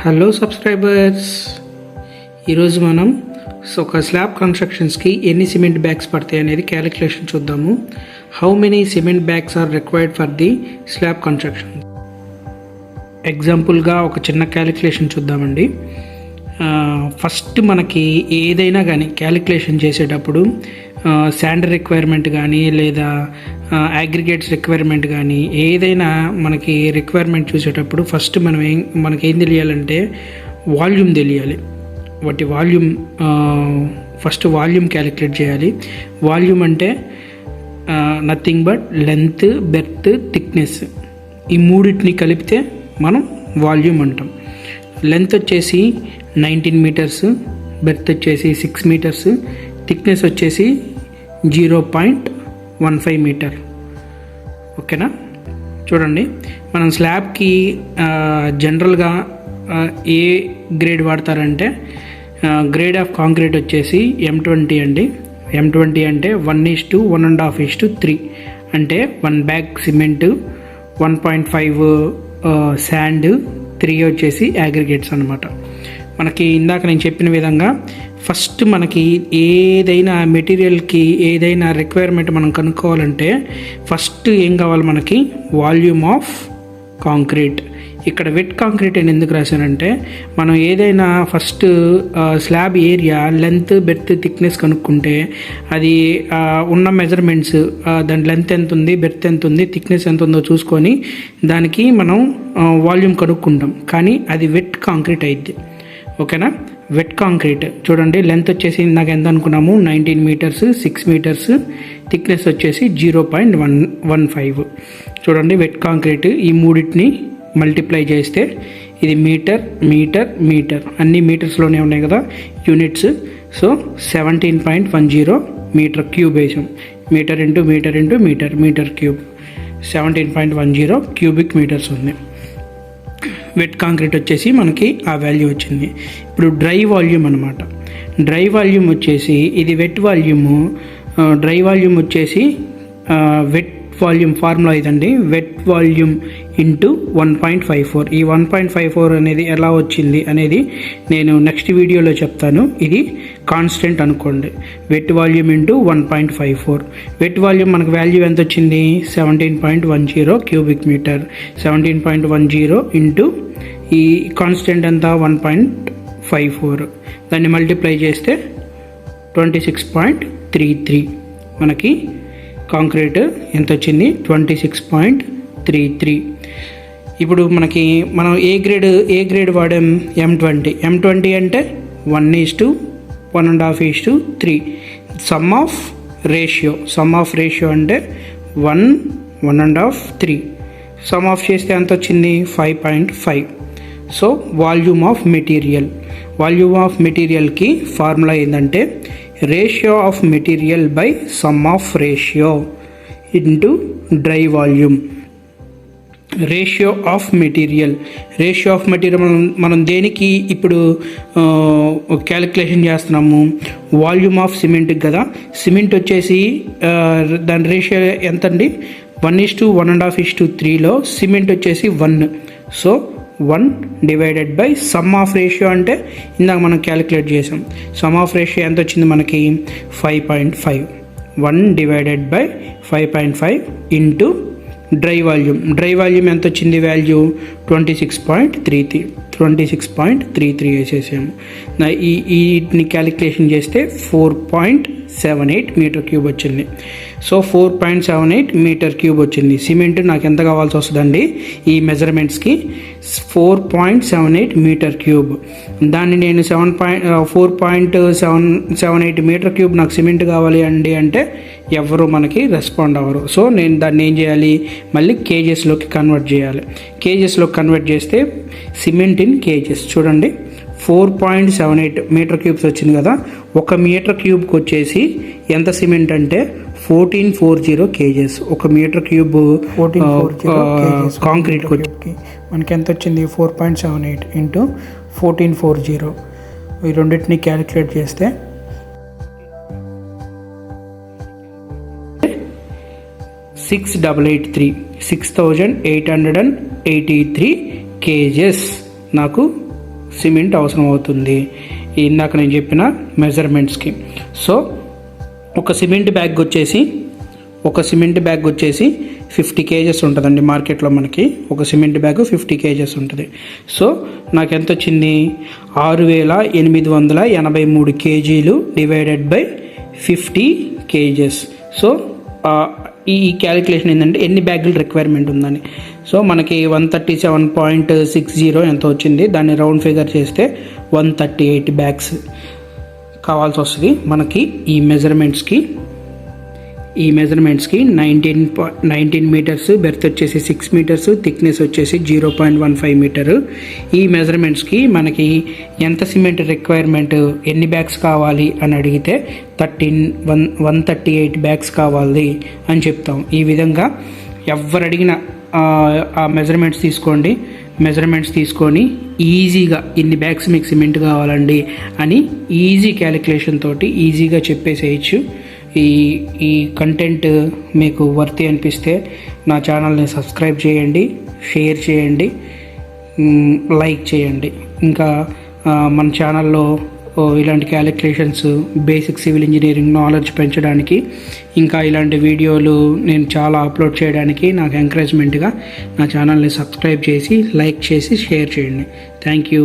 Hello subscribers, ఈరోజు మనం ఒక స్లాబ్ కన్స్ట్రక్షన్స్కి ఎన్ని సిమెంట్ బ్యాగ్స్ పడతాయి అనేది క్యాలిక్యులేషన్ చూద్దాము. How many cement bags are required for the slab construction. ఎగ్జాంపుల్గా ఒక చిన్న క్యాలిక్యులేషన్ చూద్దామండి. ఫస్ట్ మనకి ఏదైనా కానీ క్యాలిక్యులేషన్ చేసేటప్పుడు శాండ్ రిక్వైర్మెంట్ కానీ లేదా అగ్రిగేట్స్ రిక్వైర్మెంట్ కానీ ఏదైనా మనకి రిక్వైర్మెంట్ చూసేటప్పుడు ఫస్ట్ మనకేం తెలియాలంటే వాల్యూమ్ తెలియాలి. వాటి వాల్యూమ్ ఫస్ట్ వాల్యూమ్ క్యాలిక్యులేట్ చేయాలి. వాల్యూమ్ అంటే nothing but length, berth, thickness, ఈ మూడింటిని కలిపితే మనం వాల్యూమ్ అంటాం. లెంత్ వచ్చేసి 19 మీటర్స్, బెర్త్ వచ్చేసి 6 మీటర్స్, థిక్నెస్ వచ్చేసి 0.15 మీటర్. ఓకేనా? చూడండి, మనం స్లాబ్కి జనరల్గా ఏ గ్రేడ్ వాడతారంటే గ్రేడ్ ఆఫ్ కాంక్రీట్ వచ్చేసి M20 అండి. M20 అంటే 1:1.5:3 అంటే 1 బ్యాగ్ సిమెంట్, 1.5 శాండ్, 3 వచ్చేసి అగ్రిగేట్స్ అనమాట. మనకి ఇందాక నేను చెప్పిన విధంగా ఫస్ట్ మనకి ఏదైనా మెటీరియల్కి ఏదైనా రిక్వైర్మెంట్ మనం కనుక్కోవాలంటే ఫస్ట్ ఏం కావాలి, మనకి వాల్యూమ్ ఆఫ్ కాంక్రీట్. ఇక్కడ వెట్ కాంక్రీట్ అని ఎందుకు రాశానంటే మనం ఏదైనా first slab area length, berth, thickness కనుక్కుంటే అది ఉన్న మెజర్మెంట్స్, దాని లెంత్ ఎంత ఉంది, బెర్త్ ఎంత ఉంది, థిక్నెస్ ఎంత ఉందో చూసుకొని దానికి మనం వాల్యూమ్ కనుక్కుంటాం. కానీ అది వెట్ కాంక్రీట్ అయింది. ఓకేనా? వెట్ కాంక్రీట్ చూడండి, లెంత్ వచ్చేసి ఇందాక ఎంత అనుకున్నాము 19 మీటర్స్, 6 మీటర్స్, థిక్నెస్ వచ్చేసి 0.15. చూడండి, వెట్ కాంక్రీట్ ఈ మూడింటిని మల్టిప్లై చేస్తే ఇది మీటర్, మీటర్, మీటర్, అన్ని మీటర్స్లోనే ఉన్నాయి కదా యూనిట్స్. సో 17.10 మీటర్ క్యూబ్ వేసాం. Meter into meter into meter, meter cube 17.10 cubic meters ఉంది. వెట్ కాంక్రీట్ వచ్చేసి మనకి ఆ వాల్యూ వచ్చింది. ఇప్పుడు డ్రై వాల్యూమ్ అనమాట. డ్రై వాల్యూమ్ వచ్చేసి ఇది వెట్ వాల్యూము. డ్రై వాల్యూమ్ వచ్చేసి వెట్ వాల్యూమ్ ఫార్ములా ఇదండి. Wet volume into 1.54. ఈ 1.54 అనేది ఎలా వచ్చింది అనేది నేను నెక్స్ట్ వీడియోలో చెప్తాను. ఇది కాన్స్టెంట్ అనుకోండి. Wet volume into 1.54. Wet volume మనకు వాల్యూ ఎంత వచ్చింది 17.10 క్యూబిక్ మీటర్. 17.10 ఇంటూ ఈ కాన్స్టెంట్ ఎంత 1.54. దాన్ని మల్టిప్లై చేస్తే 26.33. మనకి కాంక్రీట్ ఎంత వచ్చింది 26.33. ఇప్పుడు మనం ఏ గ్రేడ్ వాడాం M20 అంటే 1:1.5:3. సమ్ ఆఫ్ రేషియో అంటే 1, 1.5, 3. సమ్ ఆఫ్ చేస్తే ఎంత వచ్చింది 5.5. సో వాల్యూమ్ ఆఫ్ మెటీరియల్కి ఫార్ములా ఏంటంటే ratio of material by some of ratio into dry volume. Ratio of material మనం దేనికి ఇప్పుడు క్యాలిక్యులేషన్ చేస్తున్నాము? వాల్యూమ్ ఆఫ్ సిమెంట్కి కదా. సిమెంట్ వచ్చేసి దాని రేషియో ఎంత అండి 1:1.5:3లో సిమెంట్ వచ్చేసి 1. So 1 divided by some of ratio అంటే ఇందాక మనం క్యాలిక్యులేట్ చేసాం. సమ్ ఆఫ్ రేషియో ఎంత వచ్చింది మనకి 5.5. 1 divided by 5.5 into dry volume ఎంత వచ్చింది వాల్యూ 26.33 వేసేసాము. వీటిని క్యాలిక్యులేషన్ చేస్తే 4.78 మీటర్ క్యూబ్ వచ్చింది. సో 4.78 మీటర్ క్యూబ్ వచ్చింది. సిమెంట్ నాకు ఎంత కావాల్సి వస్తుందండి ఈ మెజర్మెంట్స్కి 4.78 మీటర్ క్యూబ్. దాన్ని నేను 4.78 మీటర్ క్యూబ్ నాకు సిమెంట్ కావాలి అంటే ఎవరు మనకి రెస్పాండ్ అవ్వరు. సో నేను దాన్ని ఏం చేయాలి, మళ్ళీ కేజెస్లోకి కన్వర్ట్ చేయాలి. కేజెస్లోకి కన్వర్ట్ చేస్తే సిమెంట్ ఇన్ కేజెస్ చూడండి 4.78 మీటర్ క్యూబ్స్ వచ్చింది కదా. 1 మీటర్ క్యూబ్కి వచ్చేసి ఎంత సిమెంట్ అంటే 1440 కేజెస్. 1 మీటర్ క్యూబ్ కాంక్రీట్ మనకి ఎంత వచ్చింది 4.78 ఇంటూ 1440. ఈ రెండింటిని క్యాలిక్యులేట్ చేస్తే 6883 కేజెస్ నాకు సిమెంట్ అవసరం అవుతుంది ఇందాక నేను చెప్పిన మెజర్మెంట్స్కి. సో ఒక సిమెంట్ బ్యాగ్ వచ్చేసి 50 kgs ఉంటుందండి మార్కెట్లో. మనకి ఒక సిమెంట్ బ్యాగ్ 50 kgs ఉంటుంది. సో నాకు ఎంత వచ్చింది, 6883 kgలు డివైడెడ్ బై 50 kgs. సో ఈ క్యాలిక్యులేషన్ ఏంటంటే ఎన్ని బ్యాగులు రిక్వైర్మెంట్ ఉందని. సో మనకి 137.60 ఎంత వచ్చింది, దాన్ని రౌండ్ ఫిగర్ చేస్తే 138 బ్యాగ్స్ కావాల్సి వస్తుంది మనకి. ఈ మెజర్మెంట్స్కి 19 మీటర్స్, బెర్త్ వచ్చేసి 6 మీటర్స్, థిక్నెస్ వచ్చేసి 0.15 మీటరు. ఈ మెజర్మెంట్స్కి మనకి ఎంత సిమెంట్ రిక్వైర్మెంట్, ఎన్ని బ్యాగ్స్ కావాలి అని అడిగితే 138 బ్యాగ్స్ కావాలి అని చెప్తాం. ఈ విధంగా ఎవరు అడిగినా ఆ మెజర్మెంట్స్ తీసుకొని ఈజీగా ఇన్ని బ్యాగ్స్ మీకు సిమెంట్ కావాలండి అని ఈజీ క్యాలిక్యులేషన్ తోటి ఈజీగా చెప్పేసేయచ్చు. ఈ కంటెంట్ మీకు వర్తి అనిపిస్తే నా ఛానల్ని సబ్స్క్రైబ్ చేయండి, షేర్ చేయండి, లైక్ చేయండి. ఇంకా మన ఛానల్లో ఇలాంటి calculations, basic civil engineering knowledge పెంచడానికి, ఇంకా ఇలాంటి వీడియోలు నేను చాలా అప్లోడ్ చేయడానికి నాకు ఎంకరేజ్మెంట్గా నా ఛానల్ని సబ్స్క్రైబ్ చేసి, లైక్ చేసి, షేర్ చేయండి. Thank you.